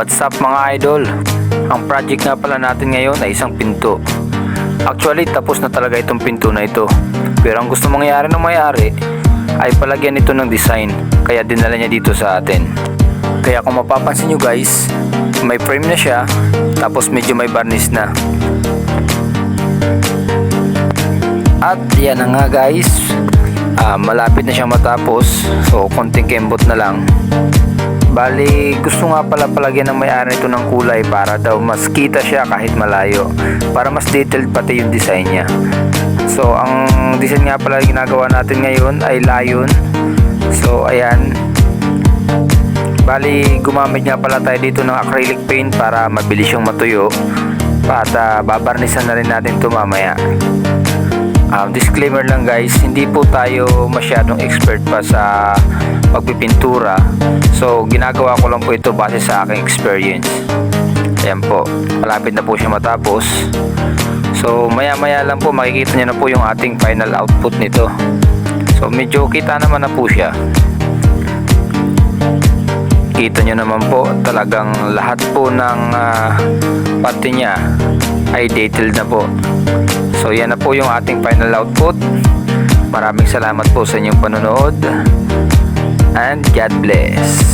What's up mga idol? Ang project nga pala natin ngayon ay isang pinto. Actually tapos na talaga itong pinto na ito. Pero ang gusto mangyari ng may-ari ay palagyan ito ng design. Kaya dinala niya dito sa atin. Kaya kung mapapansin nyo guys, may frame na siya. Tapos medyo may varnish na. At yan na nga guys, malapit na siyang matapos. So konting kembot na lang. Bali, gusto nga pala palagyan ng may-ari nito ng kulay para daw mas kita siya kahit malayo. Para mas detailed pati yung design niya. So, ang design nga pala ginagawa natin ngayon ay layon. So, ayan. Bali, gumamit nga pala tayo dito ng acrylic paint para mabilis yung matuyo. At babarnisan na rin natin ito mamaya. Disclaimer lang guys, hindi po tayo masyadong expert pa sa pagpipintura. So ginagawa ko lang po ito base sa aking experience. Ayan po, malapit na po siya matapos. So maya maya lang po makikita nyo na po yung ating final output nito. So medyo kita naman na po siya. Kita nyo naman po talagang lahat po ng parte niya ay detailed na po. So yan na po yung ating final output. Maraming salamat po sa inyong panonood. And God bless.